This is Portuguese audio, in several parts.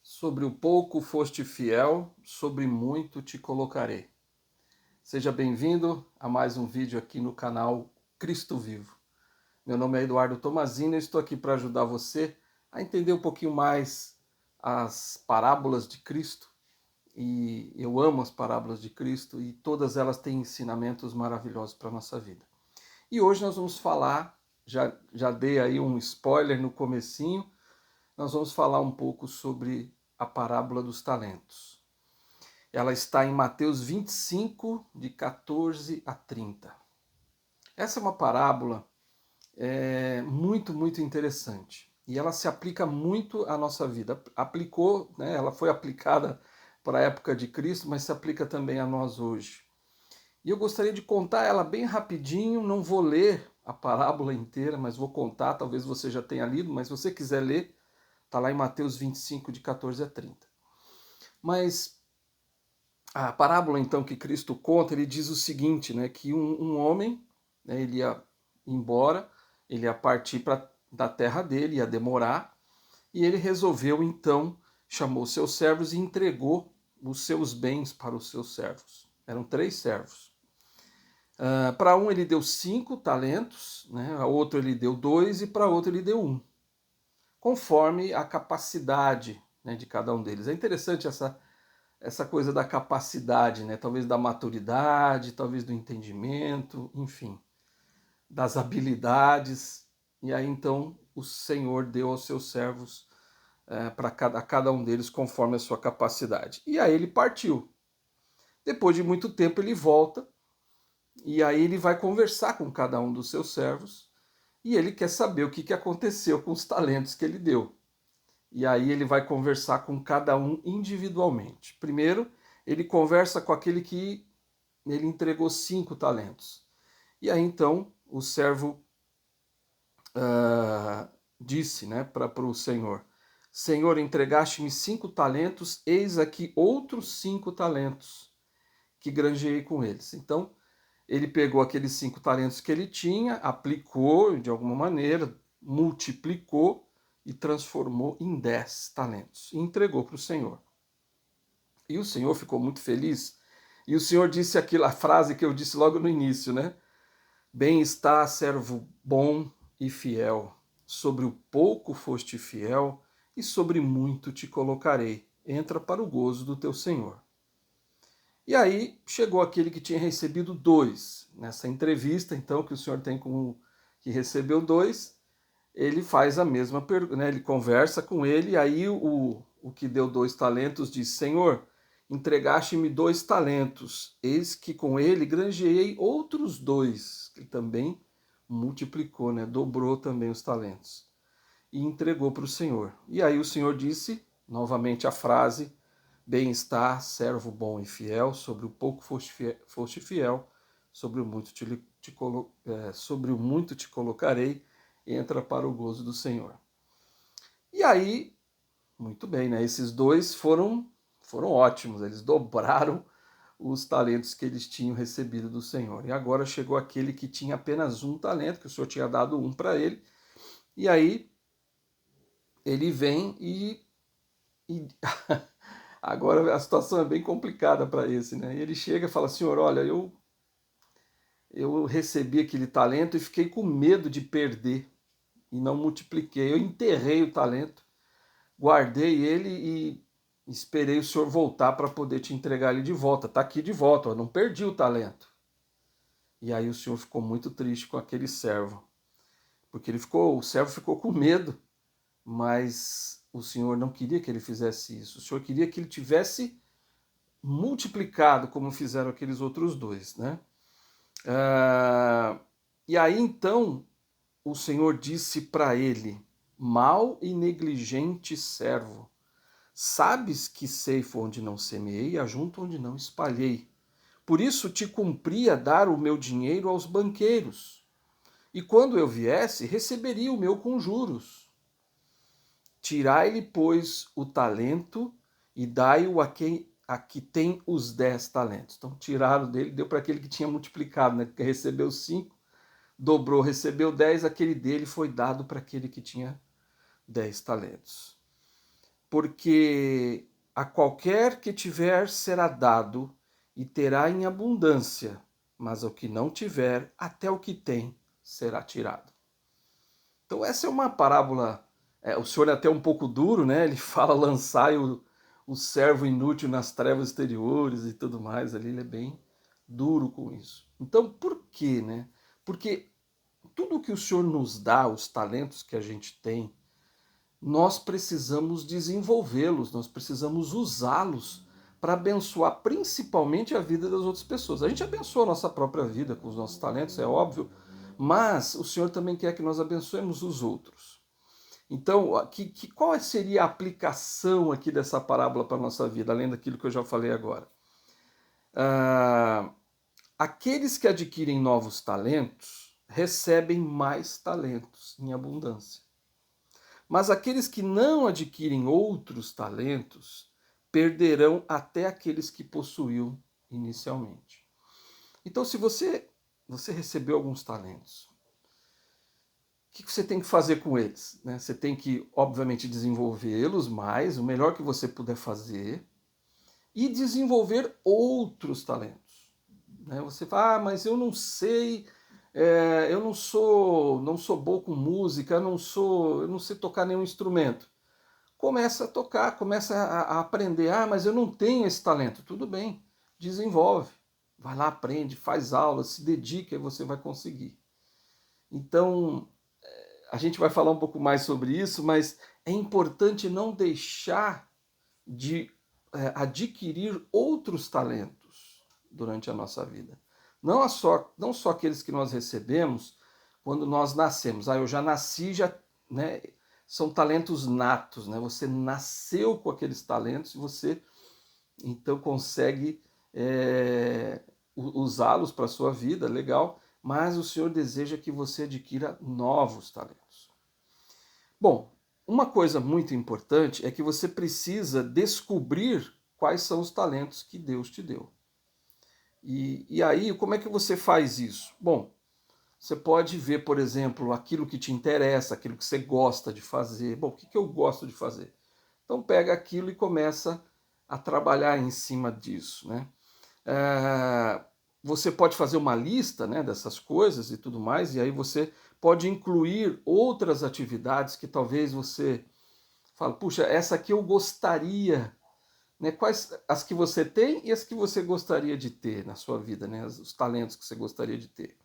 Sobre o pouco foste fiel, sobre muito te colocarei. Seja bem-vindo a mais um vídeo aqui no canal Cristo Vivo. Meu nome é Eduardo Tomazini e estou aqui para ajudar você a entender um pouquinho mais as parábolas de Cristo. E eu amo as parábolas de Cristo e todas elas têm ensinamentos maravilhosos para a nossa vida. E hoje nós vamos falar, já dei aí um spoiler no comecinho, nós vamos falar um pouco sobre a parábola dos talentos. Ela está em Mateus 25, de 14 a 30. Essa é uma parábola muito interessante. E ela se aplica muito à nossa vida. Aplicou, né, ela foi aplicada para a época de Cristo, mas se aplica também a nós hoje. E eu gostaria de contar ela bem rapidinho, não vou ler a parábola inteira, mas vou contar, talvez você já tenha lido, mas se você quiser ler, está lá em Mateus 25, de 14 a 30. Mas a parábola, então, que Cristo conta, ele diz o seguinte, né, que um homem, né, ele ia embora, ele ia partir da terra dele, ia demorar, e ele resolveu, então, chamou seus servos e entregou os seus bens para os seus servos. Eram 3 servos. Para um ele deu 5 talentos, né, a outro ele deu 2 e para outro ele deu 1, conforme a capacidade, né, de cada um deles. É interessante essa coisa da capacidade, né? Talvez da maturidade, talvez do entendimento, enfim, das habilidades. E aí então o Senhor deu aos seus servos para cada um deles conforme a sua capacidade. E aí ele partiu. Depois de muito tempo ele volta e aí ele vai conversar com cada um dos seus servos e ele quer saber o que aconteceu com os talentos que ele deu. E aí ele vai conversar com cada um individualmente. Primeiro, ele conversa com aquele que ele entregou 5 talentos. E aí então o servo disse, né, para o Senhor: Senhor, entregaste-me 5 talentos, eis aqui outros 5 talentos que granjeei com eles. Então ele pegou aqueles 5 talentos que ele tinha, aplicou de alguma maneira, multiplicou e transformou em 10 talentos e entregou para o Senhor. E o Senhor ficou muito feliz. E o Senhor disse aquela frase que eu disse logo no início, né? Bem está, servo bom e fiel. Sobre o pouco foste fiel, e sobre muito te colocarei. Entra para o gozo do teu Senhor. E aí chegou aquele que tinha recebido 2. Nessa entrevista, então, que o Senhor tem com o que recebeu 2, ele faz a mesma pergunta, né? Ele conversa com ele, e aí o que deu 2 talentos diz: Senhor, entregaste-me 2 talentos, eis que com ele granjeei outros 2, que também multiplicou, né? Dobrou também os talentos, e entregou para o Senhor. E aí o Senhor disse, novamente a frase: bem está, servo bom e fiel, sobre o pouco foste fiel, sobre o muito sobre o muito te colocarei, entra para o gozo do Senhor. E aí, muito bem, né? Esses 2 foram ótimos, eles dobraram os talentos que eles tinham recebido do Senhor. E agora chegou aquele que tinha apenas 1 talento, que o Senhor tinha dado 1 para ele, e aí ele vem e agora a situação é bem complicada para esse, né? E ele chega e fala: Senhor, olha, eu recebi aquele talento e fiquei com medo de perder e não multipliquei. Eu enterrei o talento, guardei ele e esperei o Senhor voltar para poder te entregar ele de volta. Está aqui de volta, eu não perdi o talento. E aí o Senhor ficou muito triste com aquele servo, porque o servo ficou com medo, mas o Senhor não queria que ele fizesse isso. O Senhor queria que ele tivesse multiplicado como fizeram aqueles outros 2, né? E aí então o Senhor disse para ele: mau e negligente servo, sabes que ceifo onde não semeei e ajunto onde não espalhei. Por isso te cumpria dar o meu dinheiro aos banqueiros, e quando eu viesse, receberia o meu com juros. Tirai-lhe, pois, o talento e dai-o a que tem os 10 talentos. Então tiraram dele, deu para aquele que tinha multiplicado, né? Que recebeu 5, dobrou, recebeu 10, aquele dele foi dado para aquele que tinha 10 talentos. porque a qualquer que tiver será dado e terá em abundância, mas ao que não tiver, até o que tem será tirado. Então essa é uma parábola, o Senhor é até um pouco duro, né? Ele fala lançai o servo inútil nas trevas exteriores e tudo mais, ali ele é bem duro com isso. Então por quê, né? Porque tudo que o Senhor nos dá, os talentos que a gente tem, nós precisamos desenvolvê-los, nós precisamos usá-los para abençoar principalmente a vida das outras pessoas. A gente abençoa a nossa própria vida com os nossos talentos, é óbvio, mas o Senhor também quer que nós abençoemos os outros. Então, qual seria a aplicação aqui dessa parábola para a nossa vida, além daquilo que eu já falei agora? Aqueles que adquirem novos talentos recebem mais talentos em abundância. Mas aqueles que não adquirem outros talentos perderão até aqueles que possuíam inicialmente. Então, se você recebeu alguns talentos, o que você tem que fazer com eles? Né? Você tem que, obviamente, desenvolvê-los mais, o melhor que você puder fazer, e desenvolver outros talentos. Né? Você fala, mas eu não sei, eu não sou bom com música, eu não sei tocar nenhum instrumento. Começa a tocar, começa a aprender. Ah, mas eu não tenho esse talento. Tudo bem, desenvolve. Vai lá, aprende, faz aula, se dedica e você vai conseguir. Então, a gente vai falar um pouco mais sobre isso, mas é importante não deixar de adquirir outros talentos durante a nossa vida. Não só aqueles que nós recebemos quando nós nascemos. Eu já nasci, né, são talentos natos, né? Você nasceu com aqueles talentos e você então consegue usá-los para a sua vida, legal, mas o Senhor deseja que você adquira novos talentos. Bom, uma coisa muito importante é que você precisa descobrir quais são os talentos que Deus te deu. E aí, como é que você faz isso? Bom, você pode ver, por exemplo, aquilo que te interessa, aquilo que você gosta de fazer. Bom, o que eu gosto de fazer? Então pega aquilo e começa a trabalhar em cima disso, né? Você pode fazer uma lista, né, dessas coisas e tudo mais, e aí você pode incluir outras atividades que talvez você fale, puxa, essa aqui eu gostaria, né? Quais as que você tem e as que você gostaria de ter na sua vida, né? Os talentos que você gostaria de ter.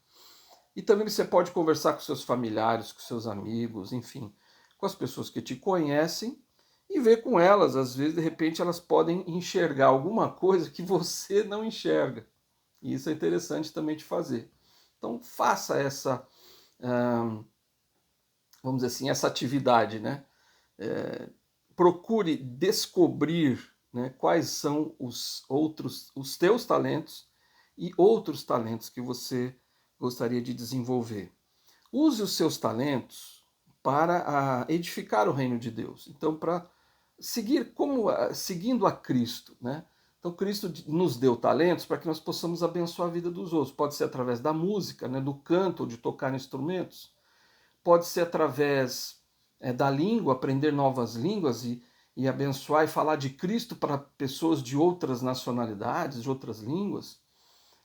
E também você pode conversar com seus familiares, com seus amigos, enfim, com as pessoas que te conhecem e ver com elas. Às vezes, de repente, elas podem enxergar alguma coisa que você não enxerga. E isso é interessante também de fazer. Então, faça essa, vamos dizer assim, essa atividade, né? Procure descobrir, né, quais são os teus talentos e outros talentos que você gostaria de desenvolver. Use os seus talentos para edificar o reino de Deus. Então, para seguindo a Cristo, né? Então, Cristo nos deu talentos para que nós possamos abençoar a vida dos outros. Pode ser através da música, né, do canto, de tocar instrumentos. Pode ser através da língua, aprender novas línguas e abençoar e falar de Cristo para pessoas de outras nacionalidades, de outras línguas.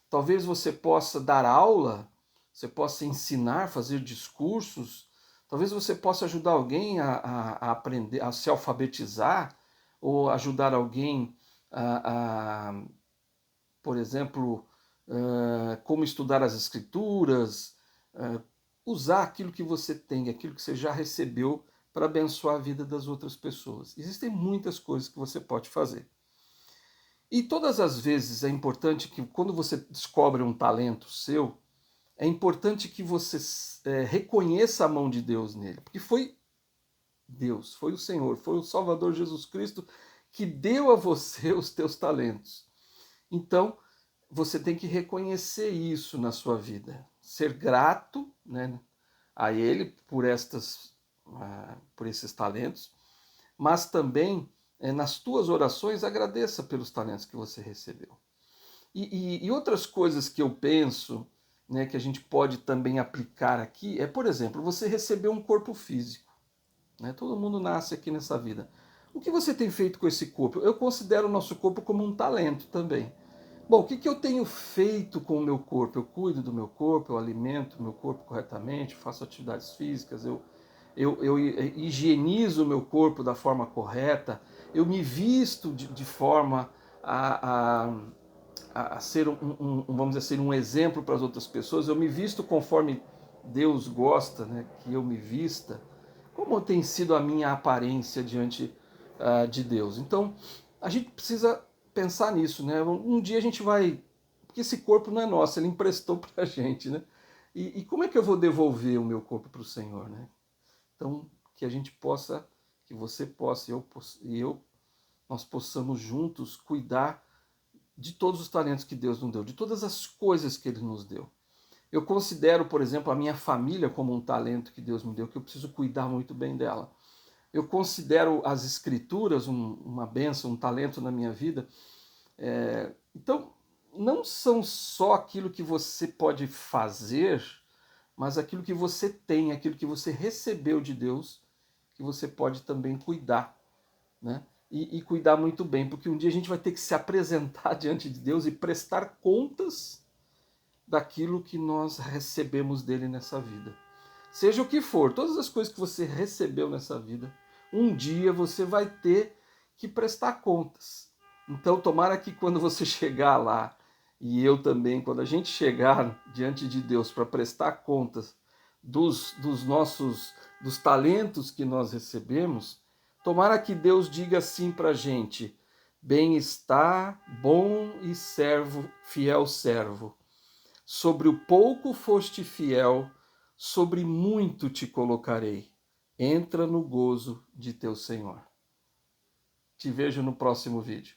Talvez você possa dar aula, você possa ensinar, fazer discursos, talvez você possa ajudar alguém a aprender, a se alfabetizar, ou ajudar alguém por exemplo, como estudar as escrituras, usar aquilo que você tem, aquilo que você já recebeu para abençoar a vida das outras pessoas. Existem muitas coisas que você pode fazer. E todas as vezes é importante que, quando você descobre um talento seu, é importante que você reconheça a mão de Deus nele, porque foi Deus, foi o Senhor, foi o Salvador Jesus Cristo que deu a você os teus talentos. Então, você tem que reconhecer isso na sua vida, ser grato, né, a Ele por esses talentos, mas também nas tuas orações agradeça pelos talentos que você recebeu. E outras coisas que eu penso, né, que a gente pode também aplicar aqui por exemplo, você recebeu um corpo físico. Né? Todo mundo nasce aqui nessa vida. O que você tem feito com esse corpo? Eu considero o nosso corpo como um talento também. Bom, o que eu tenho feito com o meu corpo? Eu cuido do meu corpo, eu alimento o meu corpo corretamente, faço atividades físicas, eu higienizo o meu corpo da forma correta, eu me visto de forma a ser vamos dizer assim, um exemplo para as outras pessoas, eu me visto conforme Deus gosta, né, que eu me vista. Como tem sido a minha aparência diante de Deus? Então, a gente precisa pensar nisso, né? Um dia a gente vai, porque esse corpo não é nosso, ele emprestou para a gente, né? E como é que eu vou devolver o meu corpo para o Senhor, né? Então, que a gente possa, que você possa e eu, nós possamos juntos cuidar de todos os talentos que Deus nos deu, de todas as coisas que Ele nos deu. Eu considero, por exemplo, a minha família como um talento que Deus me deu, que eu preciso cuidar muito bem dela. Eu considero as escrituras uma bênção, um talento na minha vida. Então, não são só aquilo que você pode fazer, mas aquilo que você tem, aquilo que você recebeu de Deus, que você pode também cuidar, né? E cuidar muito bem, porque um dia a gente vai ter que se apresentar diante de Deus e prestar contas daquilo que nós recebemos dele nessa vida. Seja o que for, todas as coisas que você recebeu nessa vida, um dia você vai ter que prestar contas. Então, tomara que quando você chegar lá, e eu também, quando a gente chegar diante de Deus para prestar contas dos talentos que nós recebemos, tomara que Deus diga assim para a gente: bem está, bom e fiel servo. Sobre o pouco foste fiel, sobre muito te colocarei. Entra no gozo de teu Senhor. Te vejo no próximo vídeo.